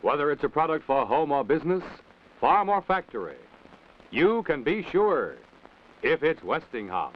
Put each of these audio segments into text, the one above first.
Whether it's a product for home or business, farm or factory, you can be sure if it's Westinghouse.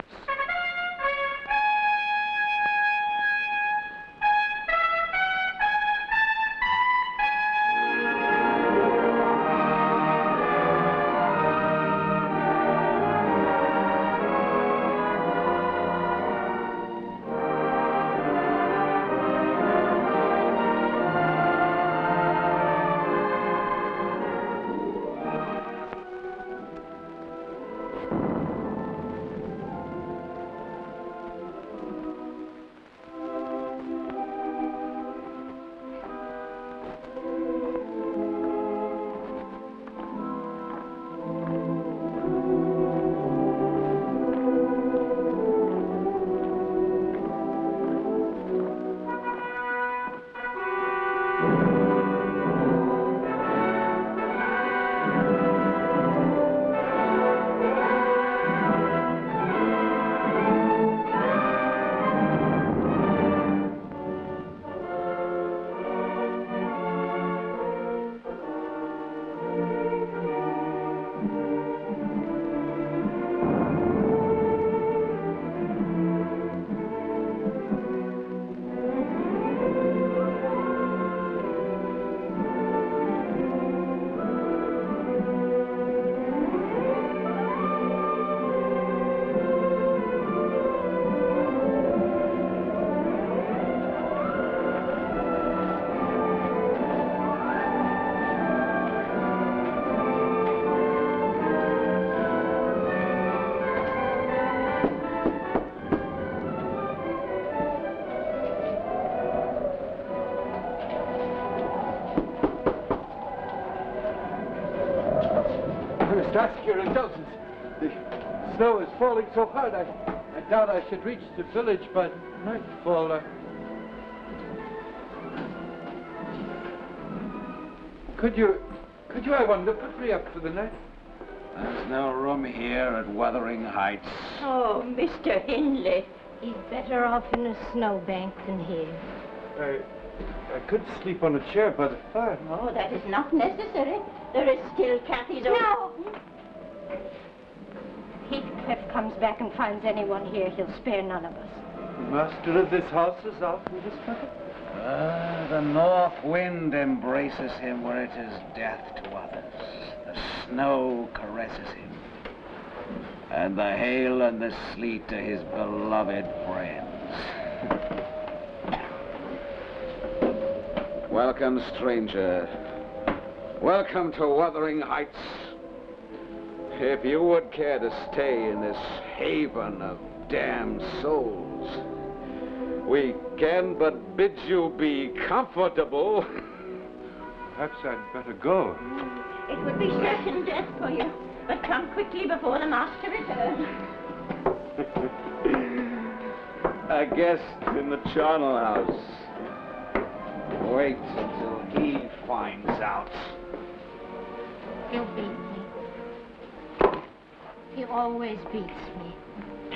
Ask your indulgence. The snow is falling so hard, I doubt I should reach the village by nightfall. Could you, I wonder, put me up for the night? There's no room here at Wuthering Heights. Oh, Mr. Hindley, he's better off in a snowbank than here. I could sleep on a chair by the fire. Oh, that is not necessary. There is still Kathy's own... No! Heathcliff comes back and finds anyone here, he'll spare none of us. The master of this house is out with his feather? The north wind embraces him where it is death to others. The snow caresses him. And the hail and the sleet are his beloved friends. Welcome, stranger. Welcome to Wuthering Heights. If you would care to stay in this haven of damned souls, we can but bid you be comfortable. Perhaps I'd better go. It would be certain death for you, but come quickly before the master returns. A guest in the charnel house. Wait until he finds out. He'll beat me. He always beats me.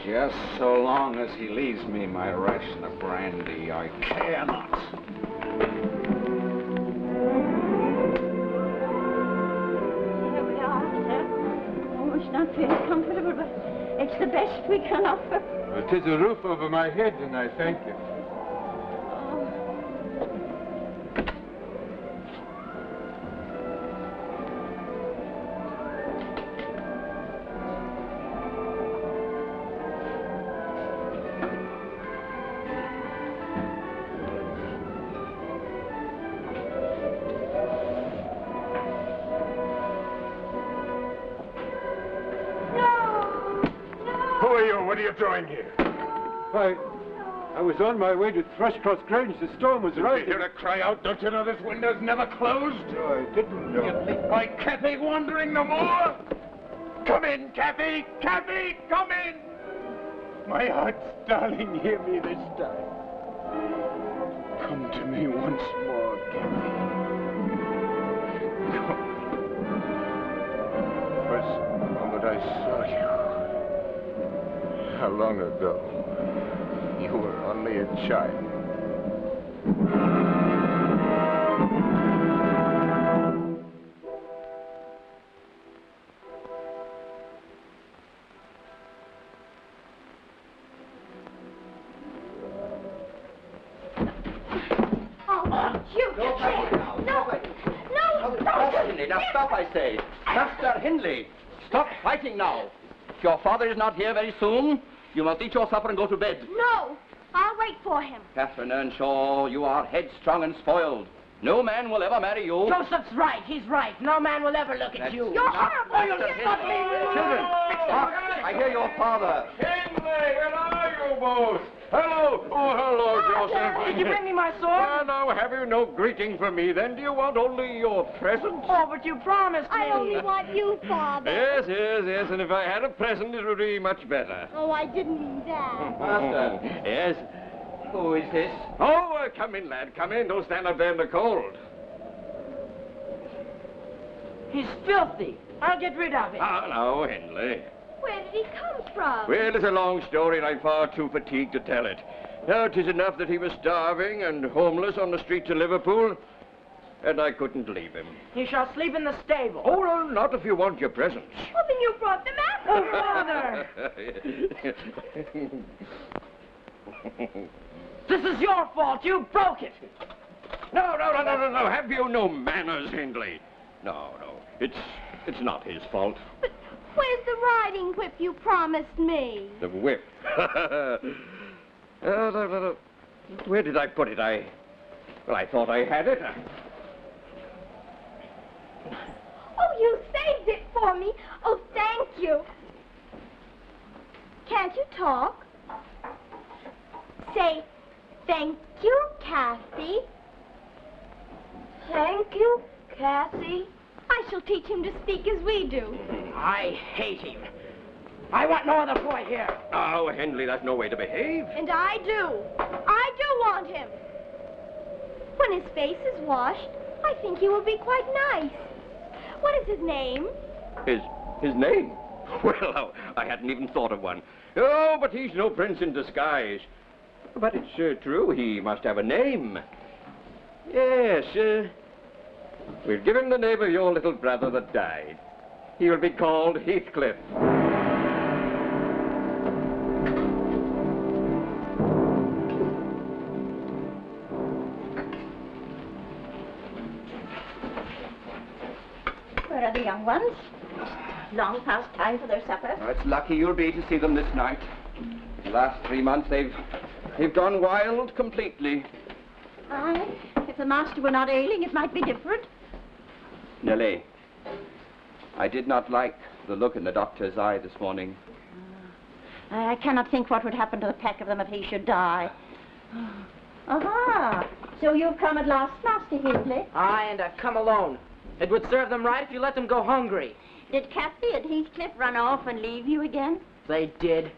Just so long as he leaves me my ration of brandy, I care not. Here we are, sir. Oh, it's not very comfortable, but it's the best we can offer. It is a roof over my head, and I thank you. What are you doing here? I was on my way to Thrushcross Grange. The storm was rising. Did you hear a cry out? Don't you know this window's never closed? No, I didn't know. You think my Kathy wandering no more? Come in, Kathy! Kathy, come in! My heart's darling, hear me this time. Come to me once more, Kathy. Come. First moment I saw you. How long ago? You were only a child. No fighting now. No fighting. No, stop. Hindley, now stop, I say. Master Hindley, stop fighting now. If your father is not here very soon, you must eat your supper and go to bed. No, I'll wait for him. Catherine Earnshaw, you are headstrong and spoiled. No man will ever marry you. Joseph's right. He's right. No man will ever look at you. You're horrible. You'll stop me. Children, stop. I hear your father. Hindley, where are you both? Hello. Oh, hello, Joseph. Did you bring me my sword? Now, have you no greeting for me, then? Do you want only your present? Oh, but you promised me. I only want you, Father. Yes, and if I had a present, it would be much better. Oh, I didn't mean that. Master. Yes? Who is this? Oh, come in, lad, come in. Don't stand up there in the cold. He's filthy. I'll get rid of him. Ah, now, Hindley. Where did he come from? Well, it's a long story, and I'm far too fatigued to tell it. Now, 'tis enough that he was starving and homeless on the streets of Liverpool, and I couldn't leave him. He shall sleep in the stable. Oh, no, not if you want your presents. Well, then you brought them Oh, after. Father! This is your fault. You broke it. No. Have you no manners, Hindley? No. It's not his fault. But where's the riding whip you promised me? The whip. No. Where did I put it? I thought I had it. Oh, you saved it for me. Oh, thank you. Can't you talk? Say, thank you, Kathy. Thank you, Kathy. I shall teach him to speak as we do. I hate him. I want no other boy here. Oh, Hindley, that's no way to behave. And I do. I do want him. When his face is washed, I think he will be quite nice. What is his name? His name? Well, I hadn't even thought of one. Oh, but he's no prince in disguise. But it's true, he must have a name. Yes, we'll give him the name of your little brother that died. He will be called Heathcliff. Where are the young ones? Long past time for their supper. Oh, it's lucky you'll be to see them this night. The last 3 months, they've gone wild completely. Aye. If the master were not ailing, it might be different. Nellie, I did not like the look in the doctor's eye this morning. I cannot think what would happen to the pack of them if he should die. Aha! So you've come at last, Master Heathcliff. Aye, and I've come alone. It would serve them right if you let them go hungry. Did Kathy and Heathcliff run off and leave you again? They did.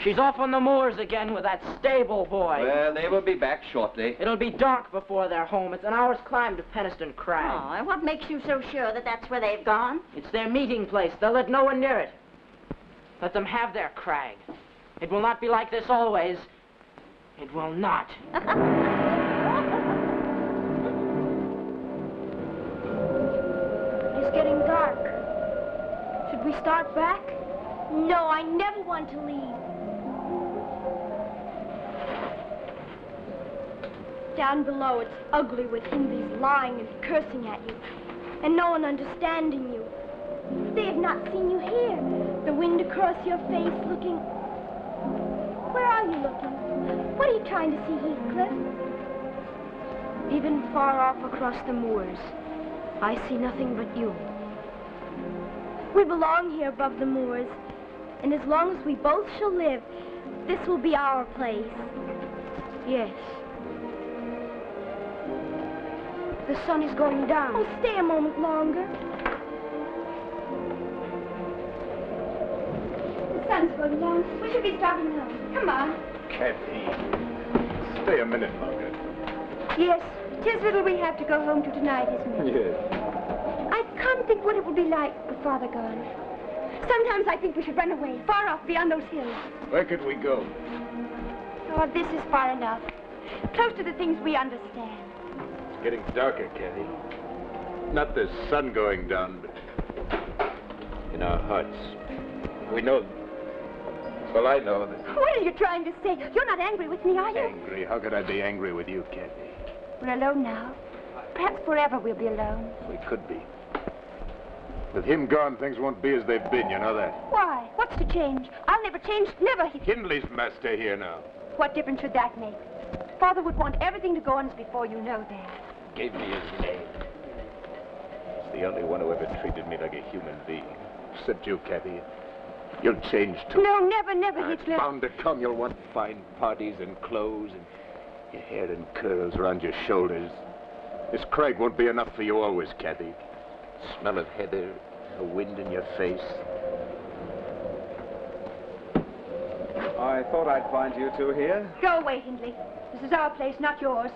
She's off on the moors again with that stable boy. Well, they will be back shortly. It'll be dark before they're home. It's an hour's climb to Penistone Crag. Oh, and what makes you so sure that that's where they've gone? It's their meeting place. They'll let no one near it. Let them have their crag. It will not be like this always. It will not. It's getting dark. Should we start back? No, I never want to leave. Down below, it's ugly with Hindleys lying and cursing at you, and no one understanding you. They have not seen you here. The wind across your face looking... Where are you looking? What are you trying to see, Heathcliff? Even far off across the moors, I see nothing but you. We belong here above the moors, and as long as we both shall live, this will be our place. Yes. The sun is going down. Oh, stay a moment longer. The sun's going down. We should be starting home. Come on. Kathy, stay a minute longer. Yes, 'tis little we have to go home to tonight, isn't it? Yes. I can't think what it will be like with Father gone. Sometimes I think we should run away, far off beyond those hills. Where could we go? Oh, this is far enough. Close to the things we understand. It's getting darker, Kathy. Not the sun going down, but in our hearts. We know... Well, I know that... What are you trying to say? You're not angry with me, are you? Angry? How could I be angry with you, Kathy? We're alone now. Perhaps forever we'll be alone. We could be. With him gone, things won't be as they've been, you know that. Why? What's to change? I'll never change, never. Hindley's master here now. What difference should that make? Father would want everything to go on as before, you know that. Gave me his name. He's the only one who ever treated me like a human being. Except you, Kathy. You'll change too. No, never, never, It's Heathcliff. bound to come. You'll want fine parties and clothes and your hair in curls around your shoulders. This Craig won't be enough for you always, Kathy. Smell of heather, the wind in your face. I thought I'd find you two here. Go away, Hindley. This is our place, not yours.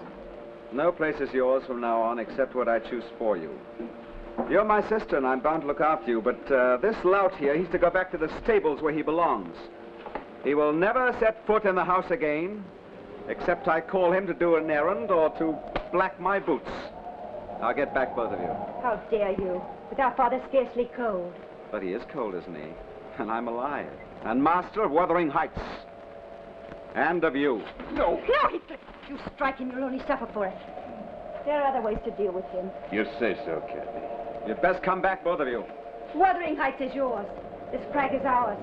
No place is yours from now on except what I choose for you. You're my sister, and I'm bound to look after you, but this lout here, he's to go back to the stables where he belongs. He will never set foot in the house again, except I call him to do an errand or to black my boots. I'll get back, both of you. How dare you? With our father scarcely cold. But he is cold, isn't he? And I'm alive. And master of Wuthering Heights. And of you. No. No, Heathcliff. If you strike him, you'll only suffer for it. There are other ways to deal with him. You say so, Kathy. You'd best come back, both of you. Wuthering Heights is yours. This crag is ours.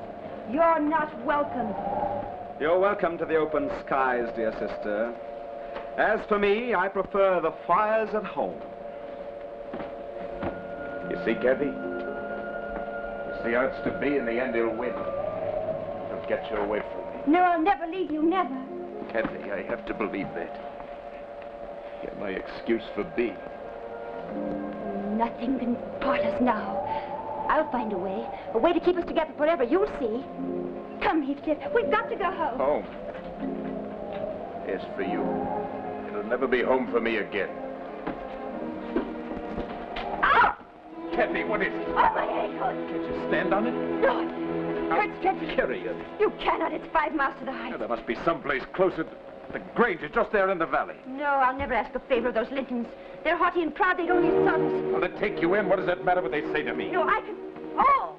You're not welcome. You're welcome to the open skies, dear sister. As for me, I prefer the fires at home. You see, Kathy? You see how it's to be. In the end, he'll win. He'll get you away from me. No, I'll never leave you, never. Kathy, I have to believe that. You're my excuse for being. Nothing can part us now. I'll find a way to keep us together forever, you'll see. Come, Heathcliff, we've got to go home. Home? Yes, for you. It'll never be home for me again. Ah! Kathy, what is it? Oh, my ankle! Can't you stand on it? No, it hurts dreadfully. Carry it. You cannot, it's 5 miles to the heights. There must be someplace closer. The Grange is just there in the valley. No, I'll never ask a favor of those Lintons. They're haughty and proud, they don't leave sons. Well, they take you in. What does that matter what they say to me? No, I can... Oh!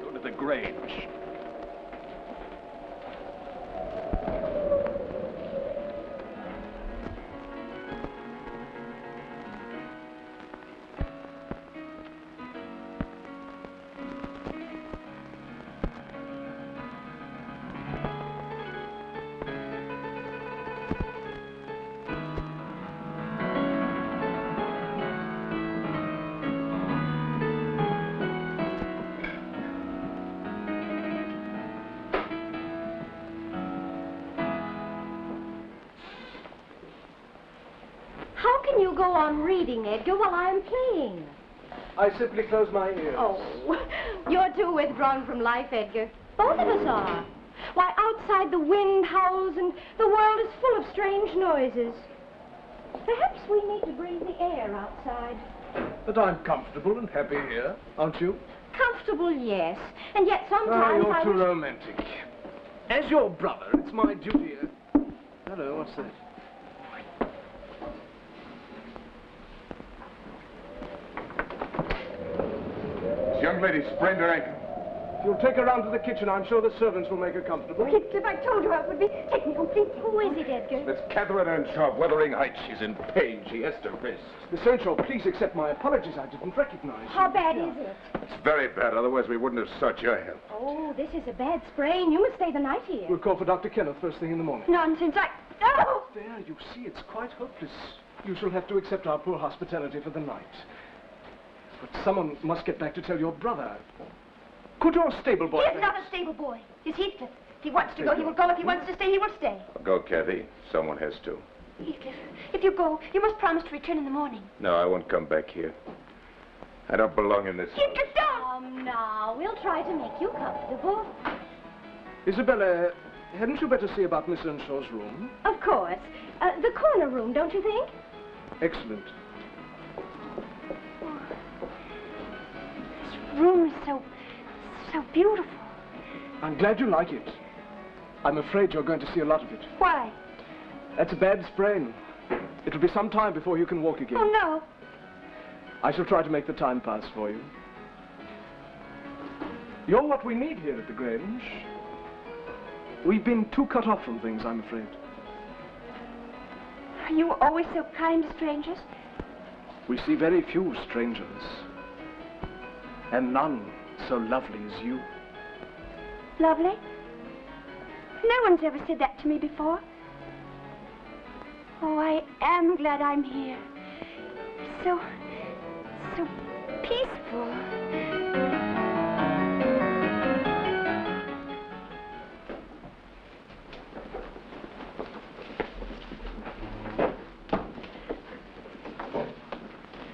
Go to the Grange. How can you go on reading, Edgar, while I'm playing? I simply close my ears. Oh, you're too withdrawn from life, Edgar. Both of us are. Why, outside the wind howls and the world is full of strange noises. Perhaps we need to breathe the air outside. But I'm comfortable and happy here, aren't you? Comfortable, yes. And yet sometimes You're I too wish... romantic. As your brother, it's my duty... Hello, what's that? This young lady sprained her ankle. If you'll take her round to the kitchen, I'm sure the servants will make her comfortable. Heathcliff, I told you I would be taken completely. Who is it, Edgar? That's Catherine Earnshaw of Wuthering Heights. She's in pain. She has to rest. Miss Earnshaw, please accept my apologies. I didn't recognize you. How bad is it? It's very bad. Otherwise, we wouldn't have sought your help. Oh, this is a bad sprain. You must stay the night here. We'll call for Dr. Kenneth first thing in the morning. Nonsense, Oh! There, you see, it's quite hopeless. You shall have to accept our poor hospitality for the night. But someone must get back to tell your brother. Could your stable boy... He's not a stable boy. He's Heathcliff. If he wants to go, he will go. If he wants to stay, he will stay. Go, Kathy. Someone has to. Heathcliff, if you go, you must promise to return in the morning. No, I won't come back here. I don't belong in this house. Heathcliff, don't! Now, we'll try to make you comfortable. Isabella, hadn't you better see about Miss Earnshaw's room? Of course. The corner room, don't you think? Excellent. This room is so beautiful. I'm glad you like it. I'm afraid you're going to see a lot of it. Why? That's a bad sprain. It'll be some time before you can walk again. Oh, no. I shall try to make the time pass for you. You're what we need here at the Grange. We've been too cut off from things, I'm afraid. Are you always so kind to strangers? We see very few strangers, and none so lovely as you. Lovely? No one's ever said that to me before. Oh, I am glad I'm here. So peaceful.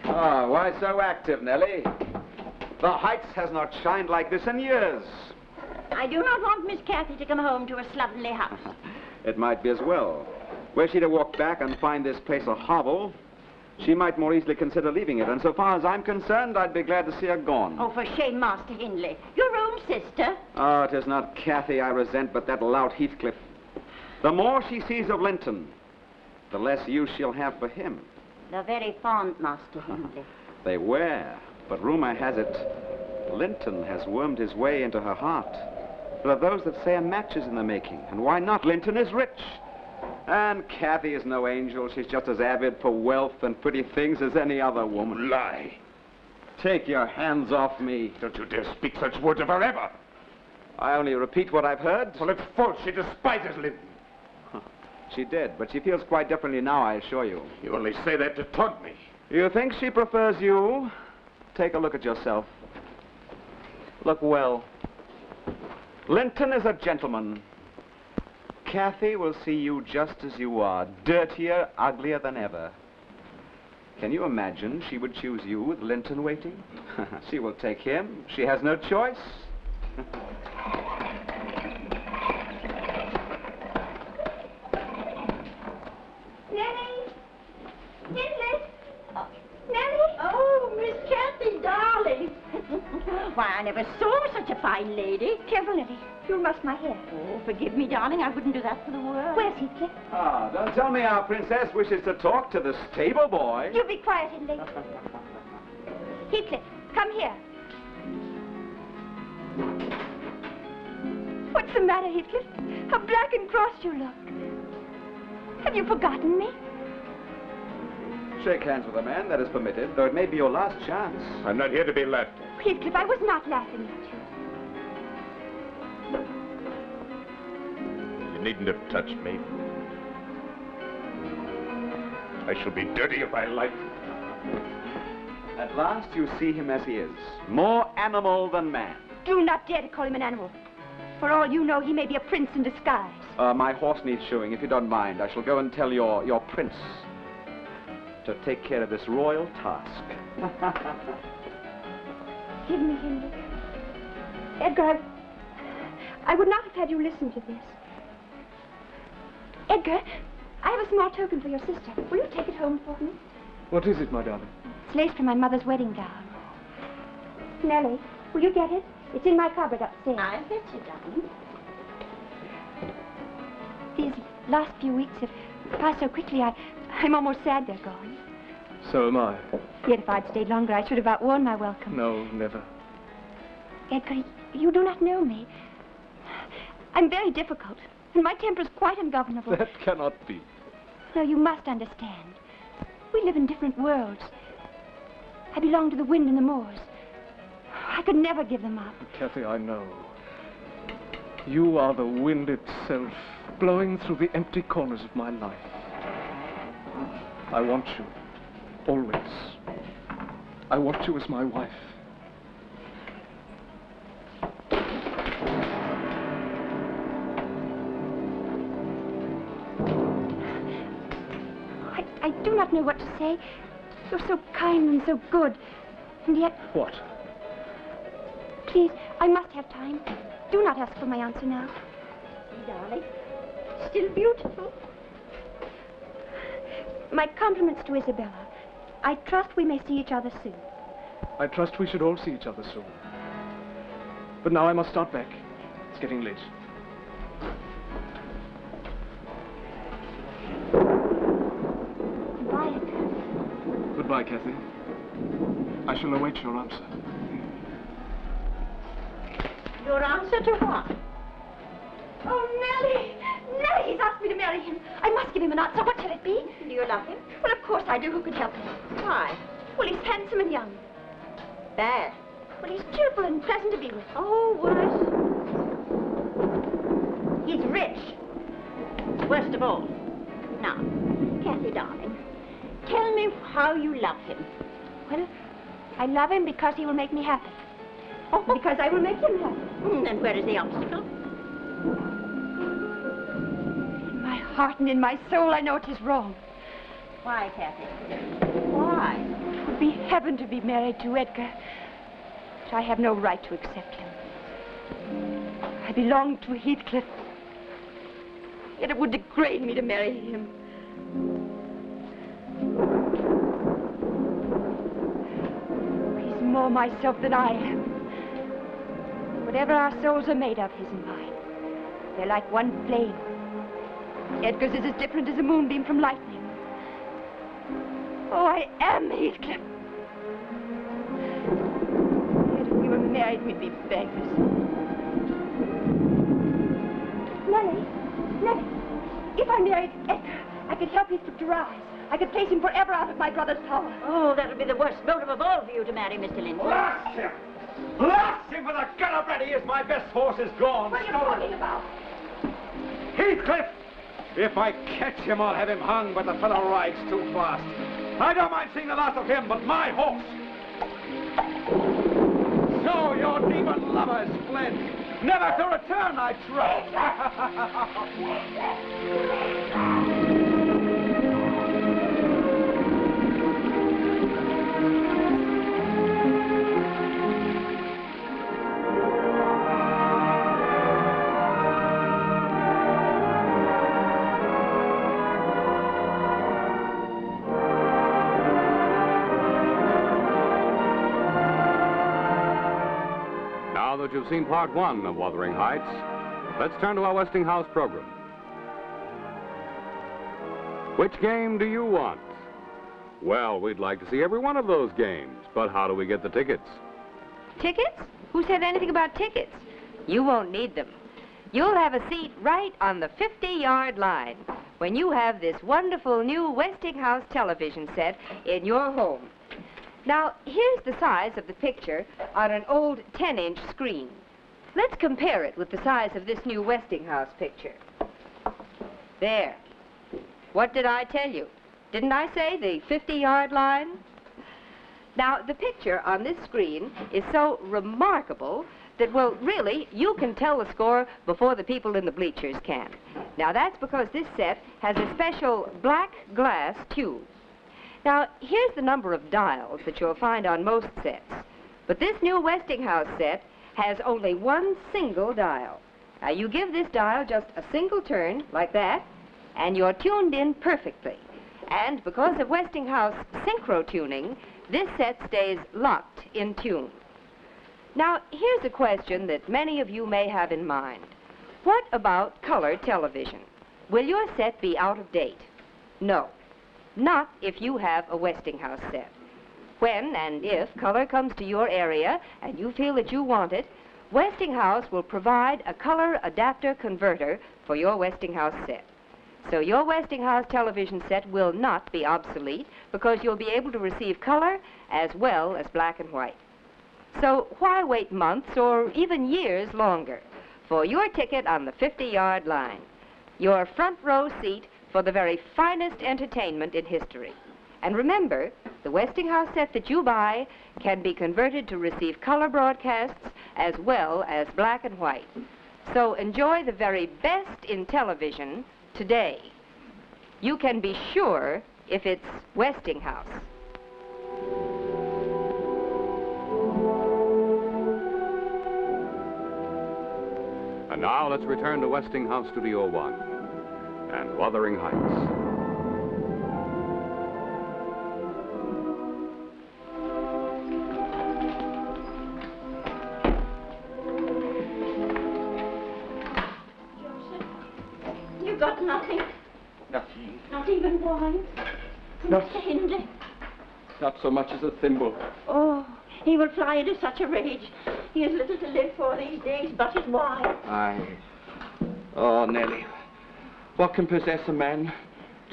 Ah, why so active, Nellie? The Heights has not shined like this in years. I do not want Miss Cathy to come home to a slovenly house. It might be as well. Were she to walk back and find this place a hovel, she might more easily consider leaving it. And so far as I'm concerned, I'd be glad to see her gone. Oh, for shame, Master Hindley. Your own sister. Oh, it is not Cathy I resent, but that lout Heathcliff. The more she sees of Linton, the less use she'll have for him. They're very fond, Master Hindley. They were, but rumor has it, Linton has wormed his way into her heart. There are those that say a match is in the making, and why not? Linton is rich. And Cathy is no angel. She's just as avid for wealth and pretty things as any other woman. You lie. Take your hands off me. Don't you dare speak such words of her ever. I only repeat what I've heard. Well, it's false. She despises Linton. She did, but she feels quite differently now, I assure you. You only say that to taunt me. You think she prefers you? Take a look at yourself. Look well. Linton is a gentleman. Cathy will see you just as you are, dirtier, uglier than ever. Can you imagine she would choose you with Linton waiting? She will take him. She has no choice. Nellie! Hindley! Nellie! Oh, Miss Cathy, darling. Why, I never saw such a fine lady. Careful, Nellie. You'll muff my hair. Oh, forgive me, darling. I wouldn't do that for the world. Where's Heathcliff? Ah, don't tell me our princess wishes to talk to the stable boy. You be quiet, Hindley. Heathcliff, come here. What's the matter, Heathcliff? How black and cross you look. Have you forgotten me? Shake hands with a man, that is permitted, though it may be your last chance. I'm not here to be laughed at. Heathcliff, I was not laughing at you. You needn't have touched me. I shall be dirty if I like. At last you see him as he is, more animal than man. Do not dare to call him an animal. For all you know, he may be a prince in disguise. My horse needs shoeing. If you don't mind, I shall go and tell your prince to take care of this royal task. Give me, Hindley. Edgar, I would not have had you listen to this. Edgar, I have a small token for your sister. Will you take it home for me? What is it, my darling? It's lace from my mother's wedding gown. Nellie, will you get it? It's in my cupboard upstairs. I'll get you, darling. These last few weeks have passed so quickly, I'm almost sad they're gone. So am I. Yet if I'd stayed longer, I should have outworn my welcome. No, never. Edgar, you do not know me. I'm very difficult, and my temper's quite ungovernable. That cannot be. No, you must understand. We live in different worlds. I belong to the wind and the moors. I could never give them up. Cathy, I know. You are the wind itself, blowing through the empty corners of my life. I want you, always. I want you as my wife. I do not know what to say. You're so kind and so good. And yet... What? Please, I must have time. Do not ask for my answer now. Darling, still beautiful. My compliments to Isabella. I trust we may see each other soon. I trust we should all see each other soon. But now I must start back. It's getting late. Goodbye, Edgar. Goodbye, Cathy. I shall await your answer. Your answer to what? Oh, Nellie! Nellie, he's asked me to marry him. I must give him an answer. What shall it be? Do you love him? Well, of course I do. Who could help it? Why? handsome and young? Bad. Well, he's cheerful and pleasant to be with. Oh, worse. He's rich. Worst of all. Now, Kathy, darling, tell me how you love him. Well, I love him because he will make me happy. Oh. Because I will make him happy. And where is the obstacle? In my heart and in my soul, I know it is wrong. Why, Kathy? Why? It would be heaven to be married to Edgar. But I have no right to accept him. I belong to Heathcliff. Yet it would degrade me to marry him. He's more myself than I am. Whatever our souls are made of, his and mine, they're like one flame. Edgar's is as different as a moonbeam from lightning. Oh, I am Heathcliff. Yet if we were married, we'd be beggars. Nellie, if I married Edgar, I could help Heathcliff to rise. I could place him forever out of my brother's power. Oh, that would be the worst motive of all for you to marry Mr. Lindsay. Blast him! Blast him with a gun up ready as my best horse is gone. What are you talking about? Heathcliff! If I catch him, I'll have him hung, but the fellow rides too fast. I don't mind seeing the last of him, but my horse. So your demon lover is fled. Never to return, I trust. Now that you've seen part one of Wuthering Heights, let's turn to our Westinghouse program. Which game do you want? Well, we'd like to see every one of those games, but how do we get the tickets? Tickets? Who said anything about tickets? You won't need them. You'll have a seat right on the 50-yard line when you have this wonderful new Westinghouse television set in your home. Now, here's the size of the picture on an old 10-inch screen. Let's compare it with the size of this new Westinghouse picture. There. What did I tell you? Didn't I say the 50-yard line? Now, the picture on this screen is so remarkable that, well, really, you can tell the score before the people in the bleachers can. Now, that's because this set has a special black glass tube. Now, here's the number of dials that you'll find on most sets. But this new Westinghouse set has only one single dial. Now, you give this dial just a single turn, like that, and you're tuned in perfectly. And because of Westinghouse synchro tuning, this set stays locked in tune. Now, here's a question that many of you may have in mind. What about color television? Will your set be out of date? No. Not if you have a Westinghouse set. When and if color comes to your area and you feel that you want it, Westinghouse will provide a color adapter converter for your Westinghouse set. So your Westinghouse television set will not be obsolete because you'll be able to receive color as well as black and white. So why wait months or even years longer for your ticket on the 50-yard line? Your front row seat for the very finest entertainment in history. And remember, the Westinghouse set that you buy can be converted to receive color broadcasts as well as black and white. So enjoy the very best in television today. You can be sure if it's Westinghouse. And now let's return to Westinghouse Studio 1 and Wuthering Heights. You got nothing? Nothing. Not even wine? Mr. Hindley? Not so much as a thimble. Oh, he will fly into such a rage. He has little to live for these days but his wine. Aye. Oh, Nellie, what can possess a man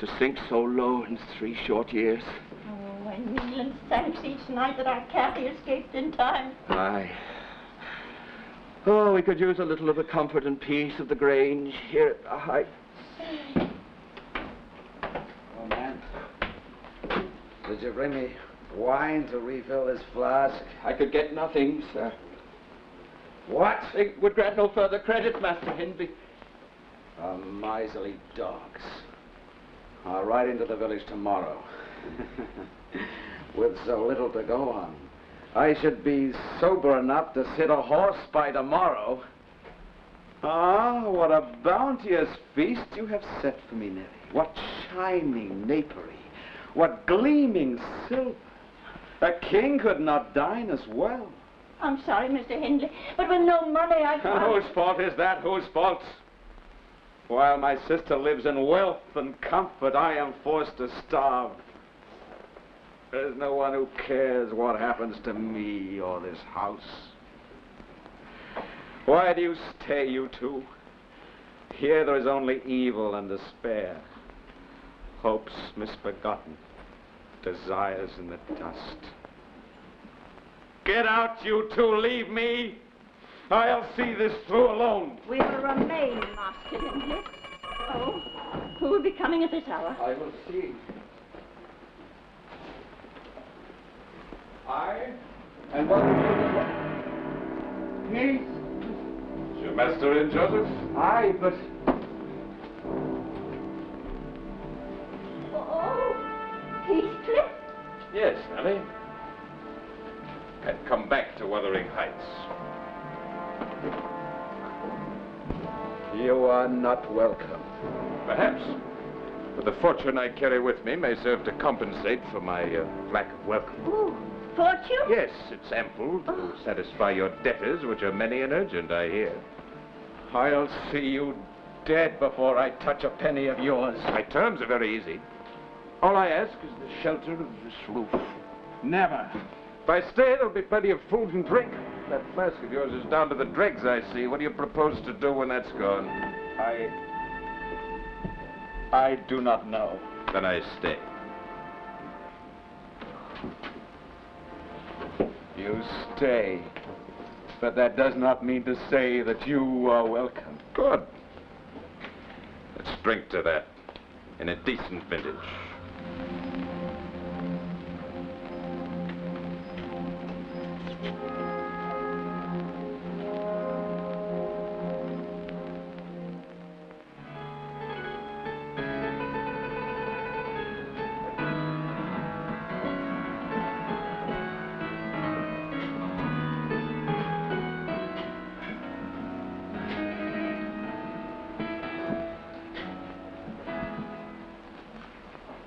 to sink so low in 3 short years? Oh, a million thanks each night that our Kathy escaped in time. Aye. Oh, we could use a little of the comfort and peace of the Grange here at the Heights. Oh, man. Did you bring me wine to refill this flask? I could get nothing, sir. What? They would grant no further credit, Master Hindley. Miserly dogs. I'll ride into the village tomorrow. With so little to go on. I should be sober enough to sit a horse by tomorrow. Ah, what a bounteous feast you have set for me, Nellie. What shining napery. What gleaming silver. A king could not dine as well. I'm sorry, Mr. Hindley, but with no money, I can't... Whose fault is that? Whose fault? While my sister lives in wealth and comfort, I am forced to starve. There's no one who cares what happens to me or this house. Why do you stay, you two? Here there is only evil and despair. Hopes misbegotten. Desires in the dust. Get out, you two. Leave me. I'll see this through alone. We will remain, Master Hindley. Oh, who will be coming at this hour? I will see. I? And what will you do? Is your master in, Joseph? Aye, but... Oh, Heathcliff? Yes, Nellie. I'd come back to Wuthering Heights. You are not welcome. Perhaps. But the fortune I carry with me may serve to compensate for my lack of welcome. Oh, fortune? Yes, it's ample to satisfy your debtors, which are many and urgent, I hear. I'll see you dead before I touch a penny of yours. My terms are very easy. All I ask is the shelter of this roof. Never. If I stay, there'll be plenty of food and drink. That flask of yours is down to the dregs, I see. What do you propose to do when that's gone? I do not know. Then I stay. You stay. But that does not mean to say that you are welcome. Good. Let's drink to that in a decent vintage.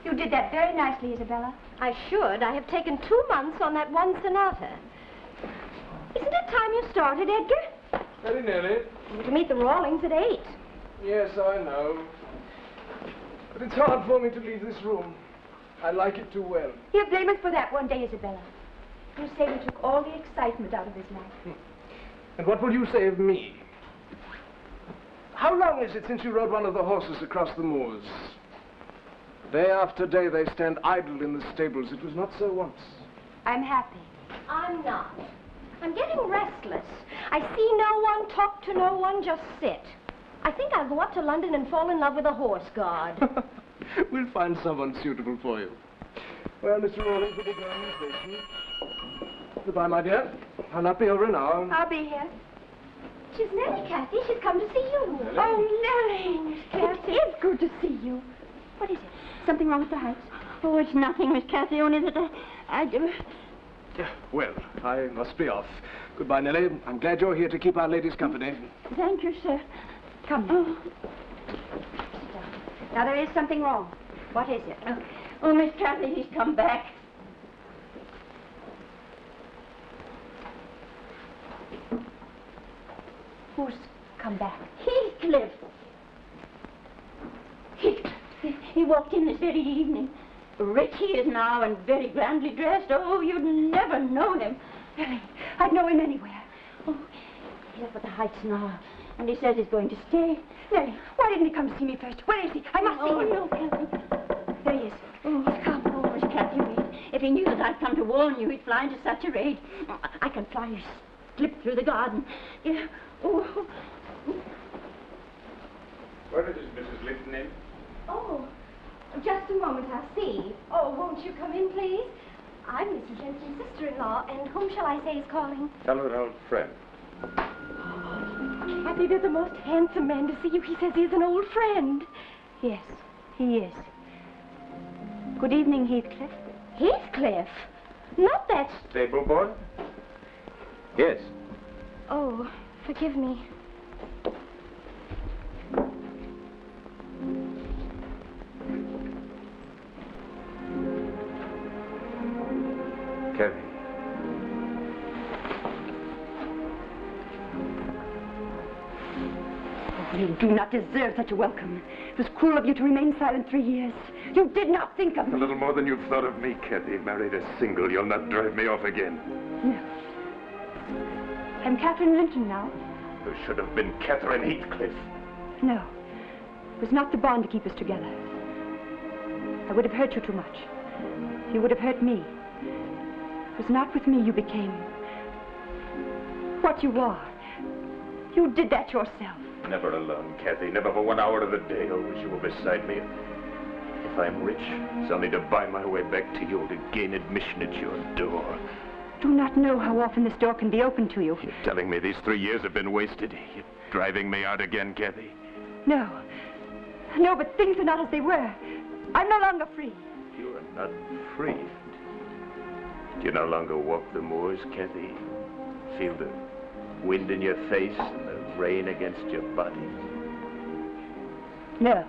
You did that very nicely, Isabella. I should. I have taken 2 months on that one sonata. Isn't it time you started, Edgar? Very nearly. To meet the Rawlings at 8. Yes, I know. But it's hard for me to leave this room. I like it too well. He'll blame us for that one day, Isabella. You say we took all the excitement out of his life. And what will you say of me? How long is it since you rode one of the horses across the moors? Day after day they stand idle in the stables. It was not so once. I'm happy. I'm not. I'm getting restless. I see no one, talk to no one, just sit. I think I'll go up to London and fall in love with a horse guard. We'll find someone suitable for you. Well, Mr. Rawlings will be going to the station. Goodbye, my dear. I'll not be over an hour. I'll be here. She's Nellie, Kathy. She's come to see you. Nellie? Oh, Nellie. Miss Kathy. It is good to see you. What is it? Something wrong with the Heights? Oh, it's nothing, Miss Kathy, only that I do... Well, I must be off. Goodbye, Nellie. I'm glad you're here to keep our ladies company. Thank you, sir. Come. Oh. Now, there is something wrong. What is it? Oh, Miss Kathy, he's come back. Who's come back? Heathcliff. Heathcliff. He walked in this very evening. Rich he is now and very grandly dressed. Oh, you'd never know him. Nellie, I'd know him anywhere. Oh, he's up at the Heights now, and he says he's going to stay. Nellie, why didn't he come to see me first? Where is he? I must see him. Oh, no, Kathy. There he is. Oh, He's come. Oh, Miss Kathy, wait. If he knew that I'd come to warn you, he'd fly into such a rage. I can fly you slip through the garden. Yeah. Oh. Where is Mrs. Linton in? Oh, just a moment, I'll see. Oh, won't you come in, please? I'm Mr. Jensen's sister-in-law, and whom shall I say is calling? Hello, an old friend. Kathy, they're the most handsome man to see you. He says he's an old friend. Yes, he is. Good evening, Heathcliff. Heathcliff? Not that... Stable boy? Yes. Oh, forgive me. Kathy. Oh, you do not deserve such a welcome. It was cruel of you to remain silent 3 years. You did not think of me. A little more than you've thought of me, Kathy. Married a single. You'll not drive me off again. No. I'm Catherine Linton now. You should have been Catherine Heathcliff. No. It was not the bond to keep us together. I would have hurt you too much. You would have hurt me. It was not with me you became what you are. You did that yourself. Never alone, Kathy. Never for 1 hour of the day. Always you were beside me. If I'm rich, it's only to buy my way back to you, to gain admission at your door. Do not know how often this door can be opened to you. You're telling me these 3 years have been wasted. You're driving me out again, Kathy. No. No, but things are not as they were. I'm no longer free. You are not free. Do you no longer walk the moors, Kathy? Feel the wind in your face and the rain against your body? No.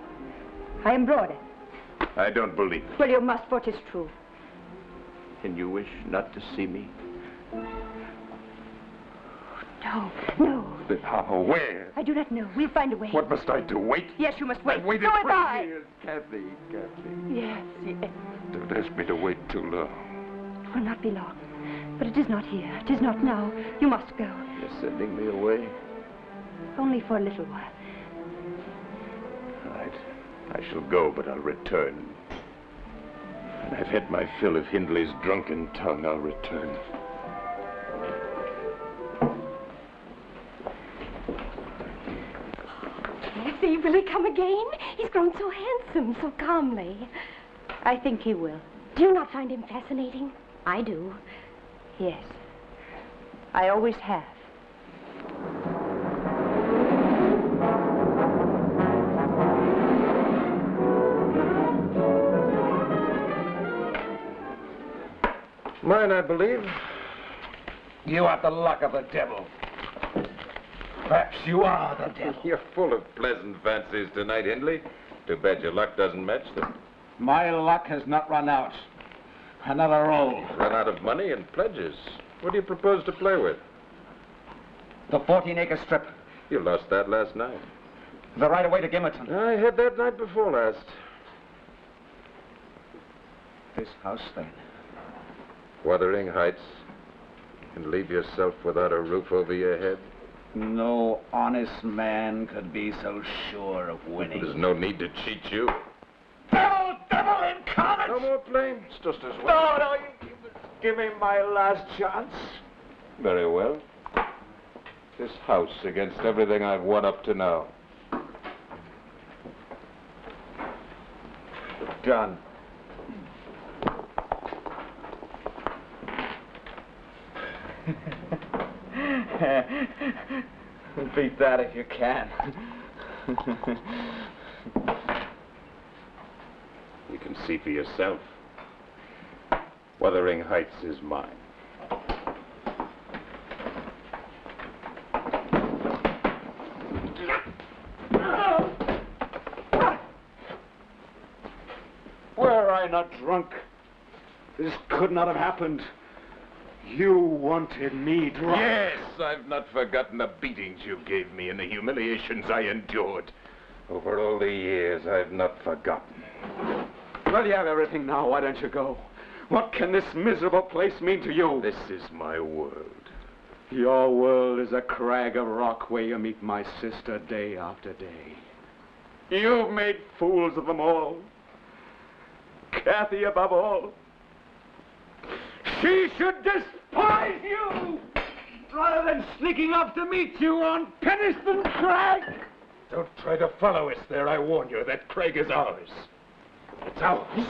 I am broader. I don't believe it. Well, you must, for 'tis true. And you wish not to see me? No, no. Then how? Where? I do not know. We'll find a way. What must I do? Wait? Yes, you must wait. I've waited so have 3 I. years. Kathy. Yes, yes. Don't ask me to wait too long. It will not be long. But it is not here. It is not now. You must go. You're sending me away? Only for a little while. All right. I shall go, but I'll return. When I've had my fill of Hindley's drunken tongue, I'll return. Kathy, will he come again? He's grown so handsome, so calmly. I think he will. Do you not find him fascinating? I do. Yes. I always have. Mine, I believe. You are the luck of the devil. Perhaps you are the devil. You're full of pleasant fancies tonight, Hindley. Too bad your luck doesn't match them. My luck has not run out. Another roll. Run out of money and pledges. What do you propose to play with? The 14-acre strip. You lost that last night. The right of way to Gimmerton. I had that night before last. This house, then. Wuthering Heights. And leave yourself without a roof over your head? No honest man could be so sure of winning. There's no need to cheat you. Devil incarnate! No more playing. It's just as well. No, you give me my last chance. Very well. This house against everything I've won up to now. Done. Beat that if you can. You can see for yourself. Wuthering Heights is mine. Were I not drunk, this could not have happened. You wanted me drunk. Yes, I've not forgotten the beatings you gave me and the humiliations I endured. Over all the years, I've not forgotten. Well, you have everything now. Why don't you go? What can this miserable place mean to you? This is my world. Your world is a crag of rock where you meet my sister day after day. You've made fools of them all. Kathy above all. She should despise you rather than sneaking up to meet you on Penistone Crag. Don't try to follow us there, I warn you. That crag is ours. It's ours.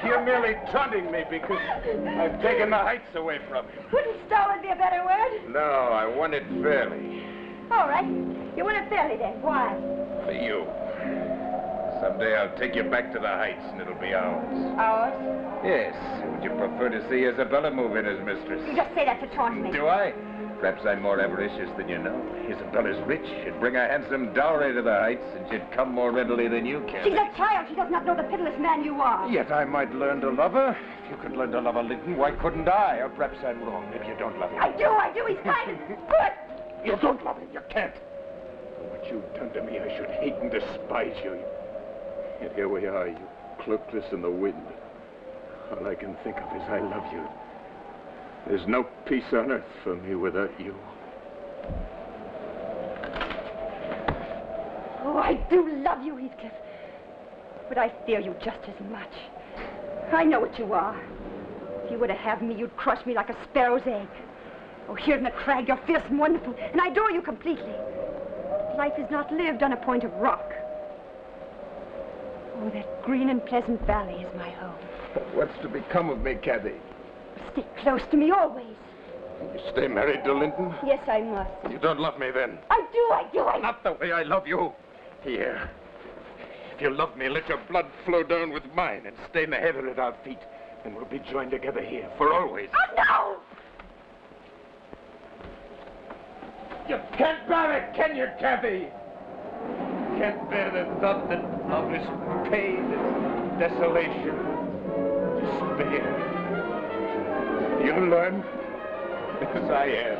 You're merely taunting me because I've taken the heights away from you. Wouldn't stolen be a better word? No, I won it fairly. All right. You won it fairly then. Why? For you. Someday I'll take you back to the heights and it'll be ours. Ours? Yes. Would you prefer to see Isabella move in as mistress? You just say that to taunt me. Do I? Perhaps I'm more avaricious than you know. Isabella's rich. She'd bring a handsome dowry to the heights, and she'd come more readily than you can. She's a child. She does not know the pitiless man you are. Yet I might learn to love her. If you could learn to love a Linton, why couldn't I? Or perhaps I'm wrong. Maybe you don't love him. I do. He's kind and good. You don't love him. You can't. For what you've done to me, I should hate and despise you. Yet here we are, you cloakless in the wind. All I can think of is I love you. There's no peace on earth for me without you. Oh, I do love you, Heathcliff. But I fear you just as much. I know what you are. If you were to have me, you'd crush me like a sparrow's egg. Oh, here in the crag, you're fierce and wonderful, and I adore you completely. But life is not lived on a point of rock. Oh, that green and pleasant valley is my home. What's to become of me, Kathy? Stick close to me always. You stay married to Linton? Yes, I must. You don't love me then? I do. Not the way I love you. Here. If you love me, let your blood flow down with mine and stain the heather at our feet. And we'll be joined together here for always. Oh, no! You can't bear it, can you, Kathy? Can't bear the thought that of this pain, this desolation, despair. You'll learn, as I am.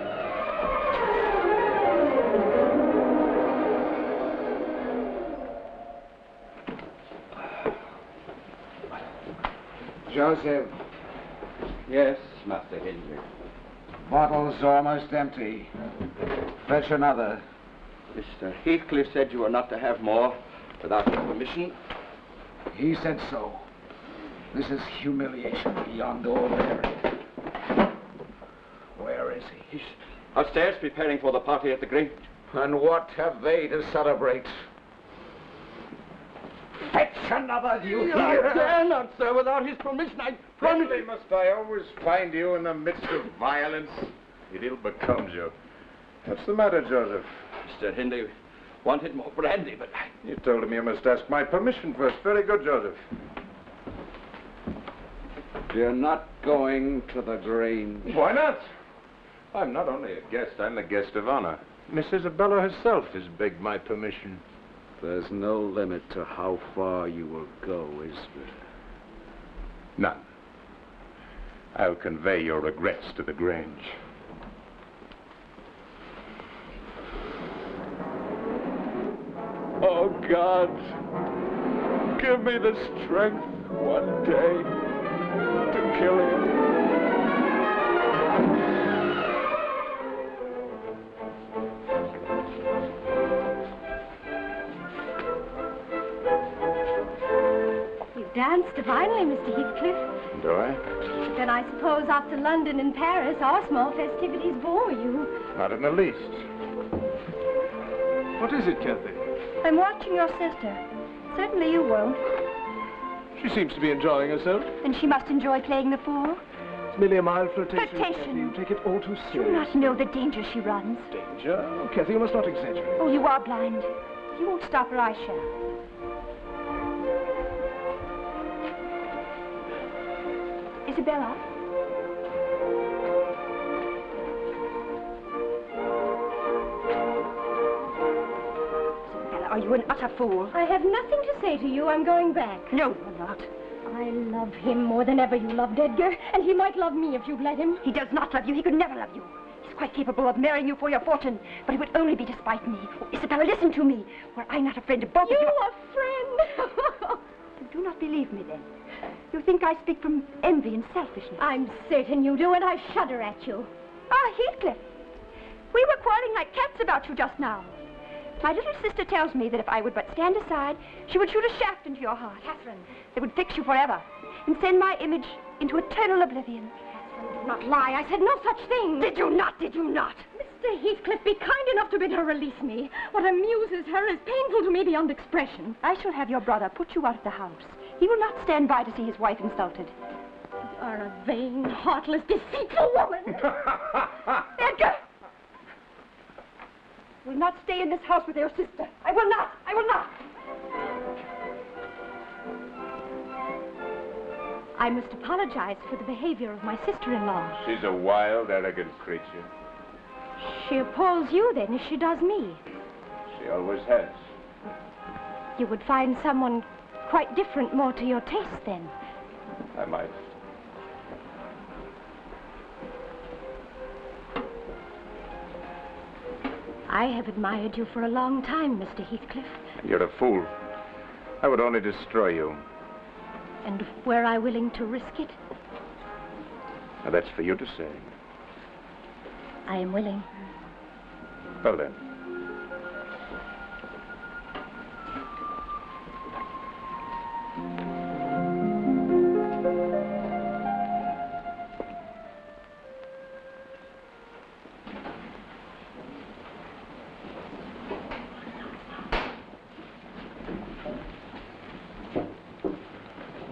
Joseph. Yes, Master Hindley. Bottle's almost empty. Fetch another. Mr. Heathcliff said you were not to have more without his permission. He said so. This is humiliation beyond all bearing. Where is he? He's upstairs preparing for the party at the Grange. And what have they to celebrate? Fetch another, you I hear? dare not, sir, without his permission. I promise. Really must I always find you in the midst of violence? It ill becomes you. What's the matter, Joseph? Mr. Hindley wanted more brandy, but You told him you must ask my permission first. Very good, Joseph. You're not going to the Grange. Why not? I'm not only a guest, I'm the guest of honor. Miss Isabella herself has begged my permission. There's no limit to how far you will go, is there? None. I'll convey your regrets to the Grange. Oh, God, give me the strength one day to kill him. You dance divinely, Mr. Heathcliff. Do I? But then I suppose after London and Paris, our small festivities bore you. Not in the least. What is it, Kathy? I'm watching your sister. Certainly you won't. She seems to be enjoying herself. And she must enjoy playing the fool. It's merely a mild flirtation. Flirtation? Kathy. You take it all too Do you serious. not know the danger she runs? Danger? Oh, Kathy, you must not exaggerate. Oh, you are blind. If you won't stop her, I shall. Isabella? Are you an utter fool? I have nothing to say to you. I'm going back. No, you're not. I love him more than ever you loved Edgar, and he might love me if you'd let him. He does not love you. He could never love you. He's quite capable of marrying you for your fortune, but it would only be to spite me. Oh, Isabella, listen to me. Were I not a friend to both of you... You a friend? You do not believe me, then? You think I speak from envy and selfishness? I'm certain you do, and I shudder at you. Ah, Heathcliff. We were quarreling like cats about you just now. My little sister tells me that if I would but stand aside, she would shoot a shaft into your heart. Catherine. That would fix you forever and send my image into eternal oblivion. Catherine, do not lie. I said no such thing. Did you not? Did you not? Mr. Heathcliff, be kind enough to bid her release me. What amuses her is painful to me beyond expression. I shall have your brother put you out of the house. He will not stand by to see his wife insulted. You are a vain, heartless, deceitful woman. Edgar! I will not stay in this house with your sister. I will not! I will not! I must apologize for the behavior of my sister-in-law. She's a wild, arrogant creature. She appalls you, then, as she does me. She always has. You would find someone quite different more to your taste, then. I might. I have admired you for a long time, Mr. Heathcliff. You're a fool. I would only destroy you. And were I willing to risk it? Now, that's for you to say. I am willing. Well, then.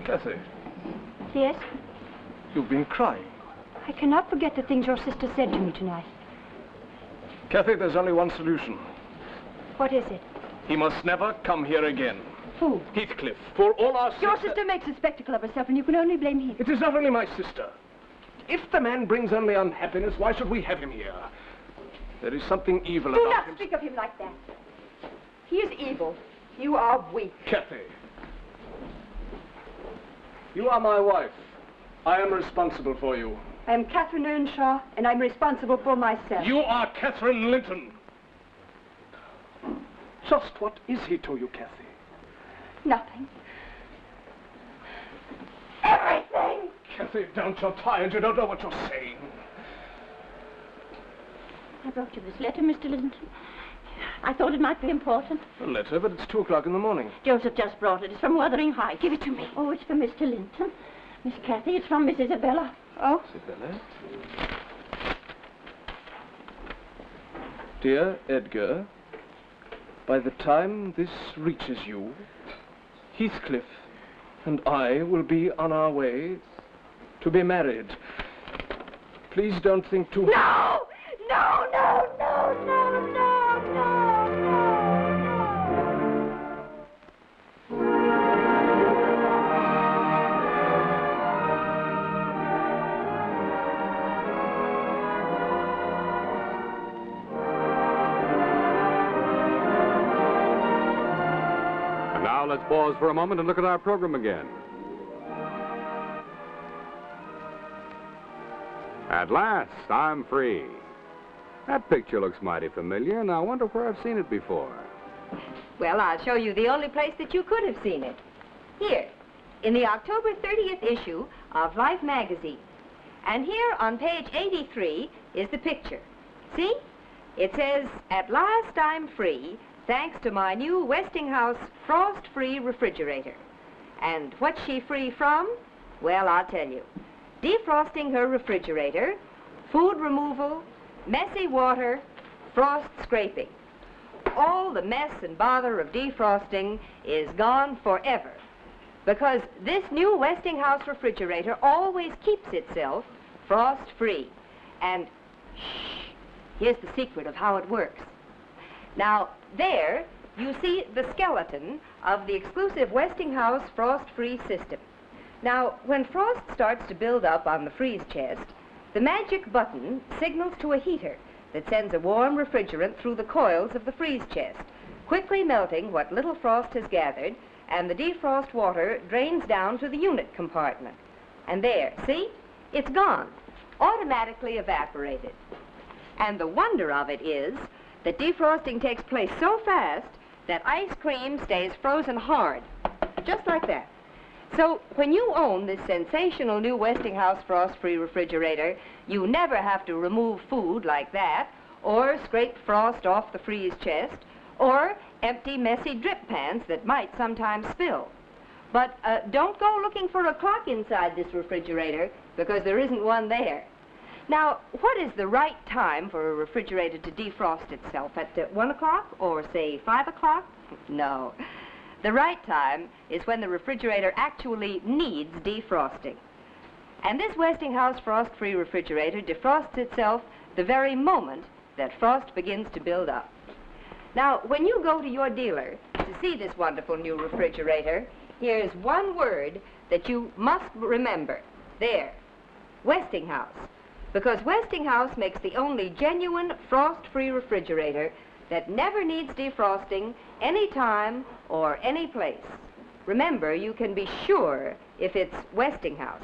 Kathy, Yes? you've been crying. I cannot forget the things your sister said to me tonight. Kathy, there's only one solution. What is it? He must never come here again. Who? Heathcliff, for all our sakes... Your sister makes a spectacle of herself, and you can only blame him. It is not only my sister. If the man brings only unhappiness, why should we have him here? There is something evil Do about not him. speak of him like that. He is evil. You are weak. Kathy. You are my wife. I am responsible for you. I am Catherine Earnshaw, and I'm responsible for myself. You are Catherine Linton. Just what is he to you, Kathy? Nothing. Everything! Kathy, don't you're tired. You don't know what you're saying. I brought you this letter, Mr. Linton. I thought it might be important. A letter, but it's 2 o'clock in the morning. Joseph just brought it. It's from Wuthering Heights. Give it to me. Oh, it's for Mr. Linton. Miss Kathy, it's from Miss Isabella. Oh? Isabella? Dear Edgar, by the time this reaches you, Heathcliff and I will be on our way to be married. Please don't think too... No! No, no, no, no, no, no, no. And now let's pause for a moment and look at our program again. At last, I'm free. That picture looks mighty familiar, and I wonder where I've seen it before. Well, I'll show you the only place that you could have seen it. Here, in the October 30th issue of Life magazine. And here on page 83 is the picture. See? It says, "At last I'm free, thanks to my new Westinghouse frost-free refrigerator." And what's she free from? Well, I'll tell you. Defrosting her refrigerator, food removal, messy water, frost scraping. All the mess and bother of defrosting is gone forever, because this new Westinghouse refrigerator always keeps itself frost-free. And shh, here's the secret of how it works. Now, there you see the skeleton of the exclusive Westinghouse frost-free system. Now, when frost starts to build up on the freeze chest, the magic button signals to a heater that sends a warm refrigerant through the coils of the freeze chest, quickly melting what little frost has gathered, and the defrost water drains down to the unit compartment. And there, see? It's gone, automatically evaporated. And the wonder of it is that defrosting takes place so fast that ice cream stays frozen hard, just like that. So when you own this sensational new Westinghouse frost-free refrigerator, you never have to remove food like that, or scrape frost off the freeze chest, or empty messy drip pans that might sometimes spill. But don't go looking for a clock inside this refrigerator, because there isn't one there. Now, what is the right time for a refrigerator to defrost itself? At 1 o'clock or, say, 5 o'clock? No. The right time is when the refrigerator actually needs defrosting. And this Westinghouse frost-free refrigerator defrosts itself the very moment that frost begins to build up. Now, when you go to your dealer to see this wonderful new refrigerator, here's one word that you must remember. There, Westinghouse. Because Westinghouse makes the only genuine frost-free refrigerator that never needs defrosting any time or any place. Remember, you can be sure if it's Westinghouse.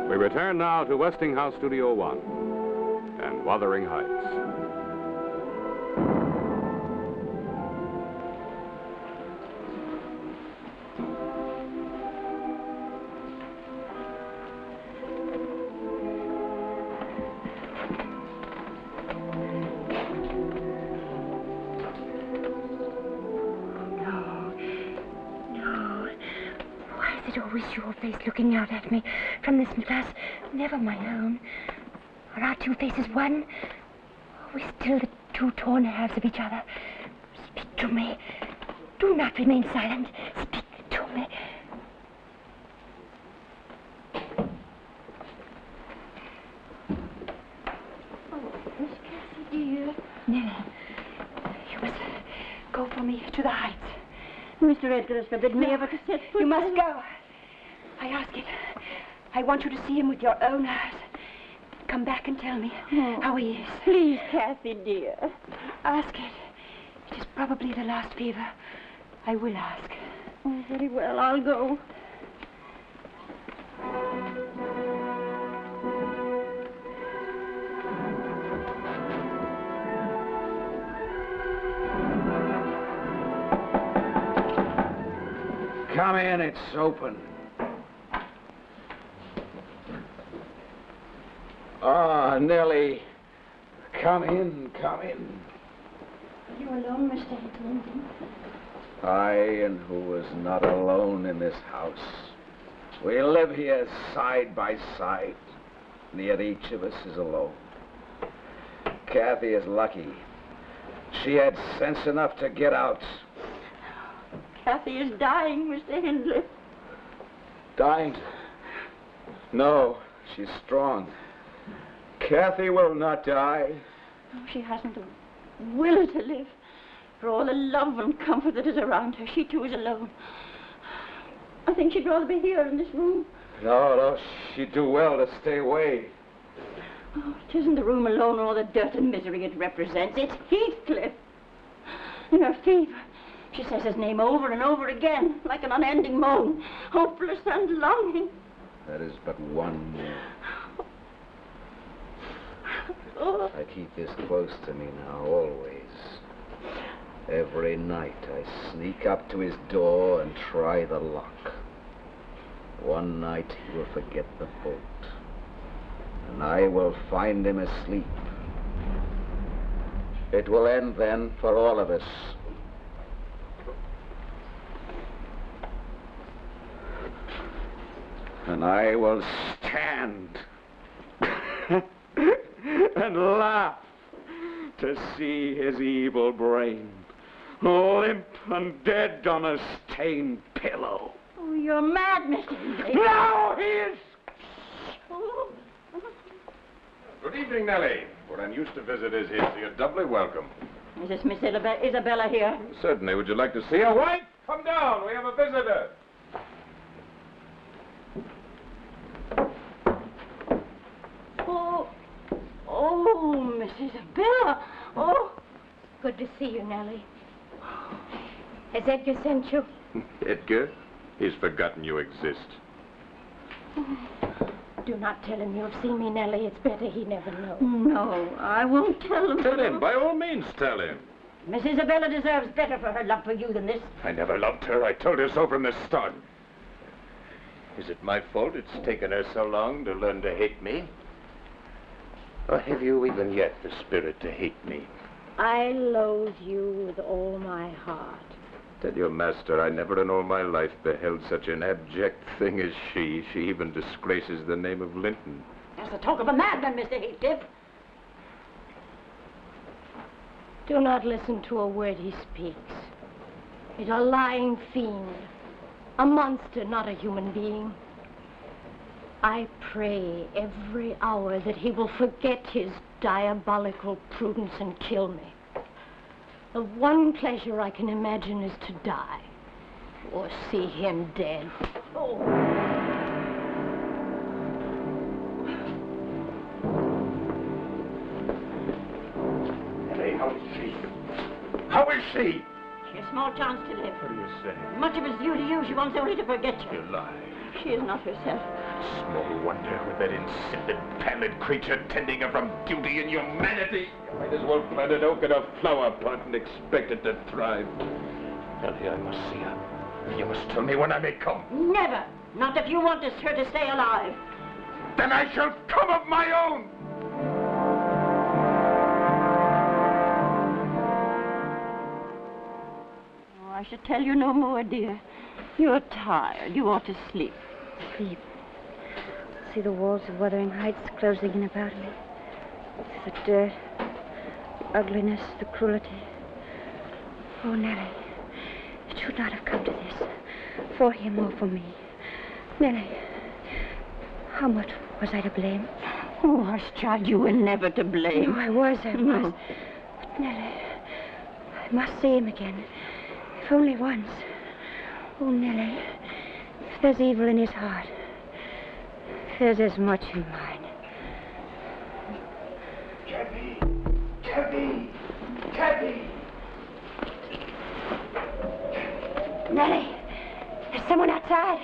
We return now to Westinghouse Studio 1 and Wuthering Heights. Always your face looking out at me from this glass, never my own. Are our two faces one? Are we still the two torn halves of each other? Speak to me. Do not remain silent. Speak to me. Oh, Miss Cassie, dear. Nellie, you must go for me to the Heights. Mr. Edgar has forbidden me ever to set foot. You must go. I ask it. I want you to see him with your own eyes. Come back and tell me how he is. Please, Kathy, dear. Ask it. It is probably the last fever. I will ask. Oh, very well. I'll go. Come in, it's open. Ah, Nellie. Come in, come in. Are you alone, Mr. Heathcliff? I, and who is not alone in this house. We live here side by side, and yet each of us is alone. Kathy is lucky. She had sense enough to get out. Kathy is dying, Mr. Hindley. Dying? No, she's strong. Kathy will not die. Oh, she hasn't a will to live. For all the love and comfort that is around her, she too is alone. I think she'd rather be here in this room. No, she'd do well to stay away. Oh, it isn't the room alone, all the dirt and misery it represents. It's Heathcliff. In her fever, she says his name over and over again, like an unending moan, hopeless and longing. That is but one more. Oh. I keep this close to me now, always. Every night I sneak up to his door and try the lock. One night he will forget the bolt, and I will find him asleep. It will end then for all of us. And I will stand and laugh to see his evil brain limp and dead on a stained pillow. Oh, you're mad, Mr. Hindley. No, he is. Oh. Good evening, Nellie. We're unused to visitors here, so you're doubly welcome. Is this Miss Isabella here? Certainly. Would you like to see her? Wait! Come down. We have a visitor. Oh, Miss Isabella. Oh. Good to see you, Nellie. Has Edgar sent you? Edgar? He's forgotten you exist. Do not tell him you've seen me, Nellie. It's better he never knows. No, I won't tell him. Tell him, by all means, tell him. Miss Isabella deserves better for her love for you than this. I never loved her. I told her so from the start. Is it my fault it's taken her so long to learn to hate me? Or have you even yet the spirit to hate me? I loathe you with all my heart. Tell your master I never in all my life beheld such an abject thing as she. She even disgraces the name of Linton. That's the talk of a madman, Mr. Heathcliff. Do not listen to a word he speaks. He's a lying fiend. A monster, not a human being. I pray every hour that he will forget his diabolical prudence and kill me. The one pleasure I can imagine is to die, or see him dead. Oh. Hey, how is she? How is she? She has small chance to live. What do you say? Much of it's due to you. She wants only to forget you. You lie. She is not herself. Small wonder with that insipid, pallid creature tending her from duty and humanity. You might as well plant an oak in a flower pot and expect it to thrive. Ellie, I must see her. You must tell me when I may come. Never. Not if you want her to stay alive. Then I shall come of my own. Oh, I should tell you no more, dear. You're tired. You ought to sleep. Sleep. See the walls of Wuthering Heights closing in about me. See the dirt, the ugliness, the cruelty. Oh, Nellie, it should not have come to this. For him or for me. Nellie, how much was I to blame? Oh, hush, child, you were never to blame. No, I was. But Nellie, I must see him again. If only once. Oh, Nellie, if there's evil in his heart, there's as much in mine. Kathy! Kathy! Kathy! Nellie, there's someone outside.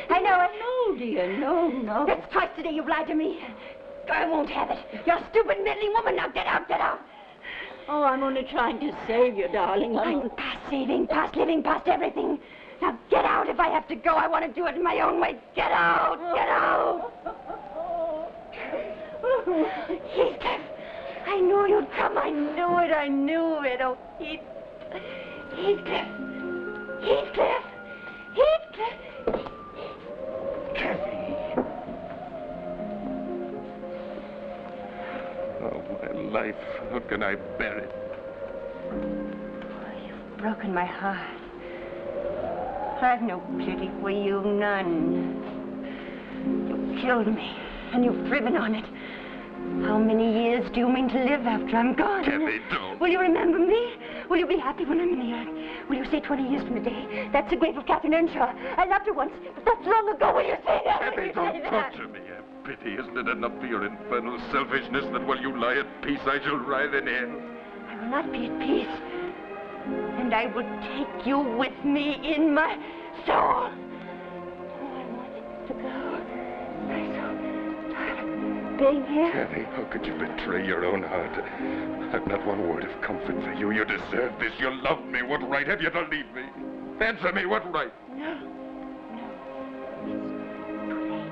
I know it. No, dear, no. That's twice today you've lied to me. I won't have it. You're a stupid, meddling woman. Now get out, get out. Oh, I'm only trying to save you, darling. I'm past saving, past living, past everything. Now get out. If I have to go, I want to do it in my own way. Get out, get out. Heathcliff, I knew you'd come. I knew it. Oh, Heathcliff. Kathy! Oh, my life. How can I bear it? Oh, you've broken my heart. I've no pity for you, none. You killed me, and you've driven on it. How many years do you mean to live after I'm gone? Kathy, don't. Will you remember me? Will you be happy when I'm in the earth? Will you say 20 years from today, that's the grave of Catherine Earnshaw? I loved her once, but that's long ago. Will you say that? Kathy, don't torture me. Pity, isn't it enough for your infernal selfishness that while you lie at peace, I shall writhe in hell? I will not be at peace. And I will take you with me in my soul. Oh, I want to go. I'm so tired of being here. Kathy, how could you betray your own heart? I've not one word of comfort for you. You deserve this. You love me. What right have you to leave me? Answer me, what right? No. It's too late.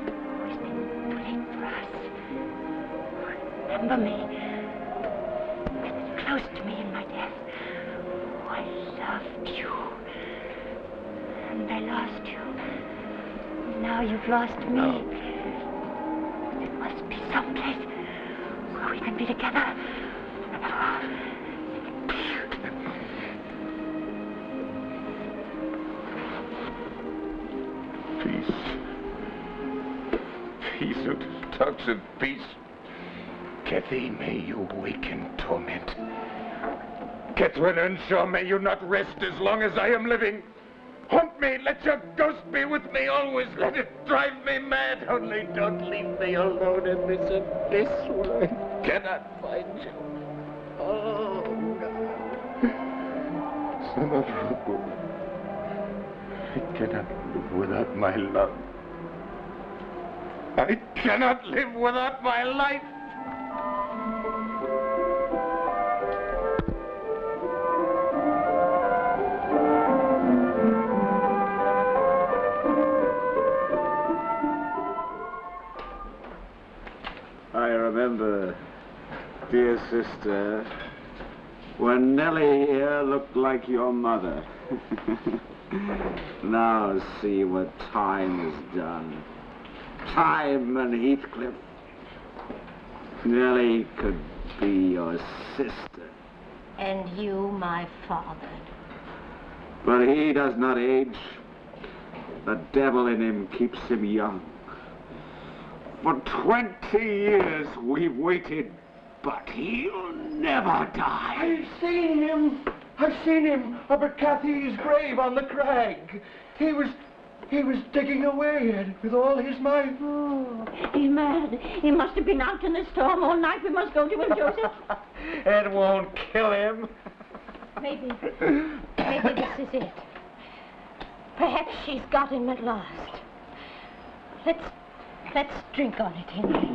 It's always been too late for us. Remember me. Get close to me in my death. Oh, I loved you. And I lost you. Now you've lost me. No. There must be some place where we can be together. Peace. Peace, who talks of peace. Kathy, may you wake in torment. Catherine Earnshaw, may you not rest as long as I am living. Haunt me, let your ghost be with me always. Let it drive me mad. Only don't leave me alone in this abyss where I cannot find you. Oh, God. Son of a woman. I cannot live without my love. I cannot live without my life. I remember, dear sister, when Nellie here looked like your mother. Now see what time has done. Time and Heathcliff. Nellie could be your sister. And you, my father. But he does not age. The devil in him keeps him young. For 20 years we've waited, but he'll never die. I've seen him. I've seen him up at Cathy's grave on the crag. He was digging away at it with all his might. Oh, he's mad. He must have been out in the storm all night. We must go to him, Joseph. It won't kill him. Maybe this is it. Perhaps she's got him at last. Let's drink on it, Henry.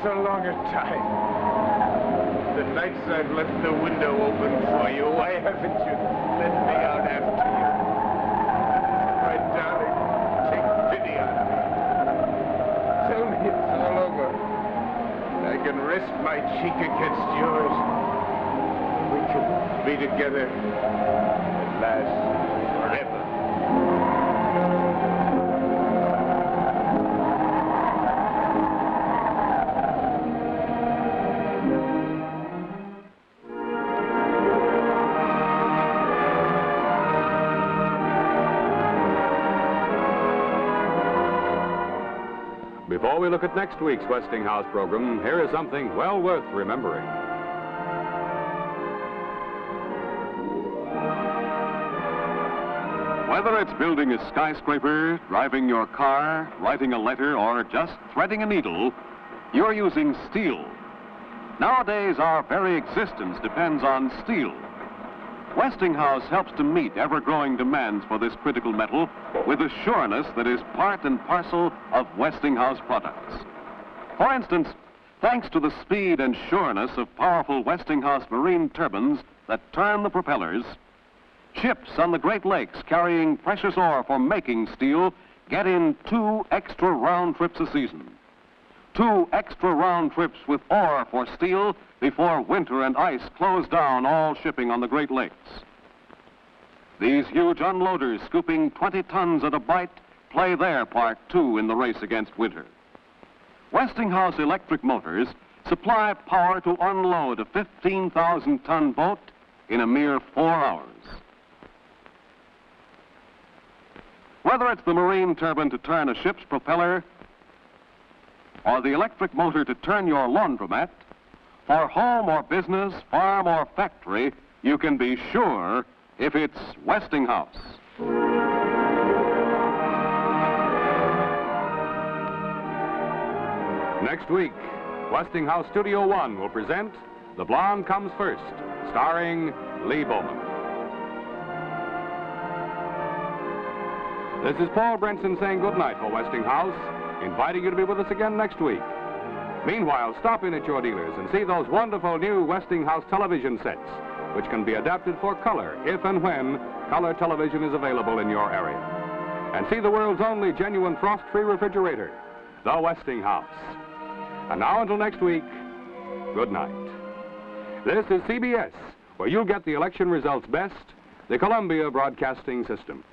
So long a time. The nights I've left the window open for you, why haven't you let me out after you? My darling, take pity on me. Tell me it's all over. I can rest my cheek against yours. We can be together at last, forever. Before we look at next week's Westinghouse program, here is something well worth remembering. Whether it's building a skyscraper, driving your car, writing a letter, or just threading a needle, you're using steel. Nowadays, our very existence depends on steel. Westinghouse helps to meet ever-growing demands for this critical metal with a sureness that is part and parcel of Westinghouse products. For instance, thanks to the speed and sureness of powerful Westinghouse marine turbines that turn the propellers, ships on the Great Lakes carrying precious ore for making steel get in 2 extra round trips a season. 2 extra round trips with ore for steel before winter and ice close down all shipping on the Great Lakes. These huge unloaders scooping 20 tons at a bite play their part, too, in the race against winter. Westinghouse electric motors supply power to unload a 15,000-ton boat in a mere 4 hours. Whether it's the marine turbine to turn a ship's propeller or the electric motor to turn your laundromat, for home or business, farm or factory, you can be sure if it's Westinghouse. Next week, Westinghouse Studio One will present The Blonde Comes First, starring Lee Bowman. This is Paul Brenson saying goodnight for Westinghouse, inviting you to be with us again next week. Meanwhile, stop in at your dealers and see those wonderful new Westinghouse television sets, which can be adapted for color if and when color television is available in your area. And see the world's only genuine frost-free refrigerator, the Westinghouse. And now until next week, good night. This is CBS, where you'll get the election results best, the Columbia Broadcasting System.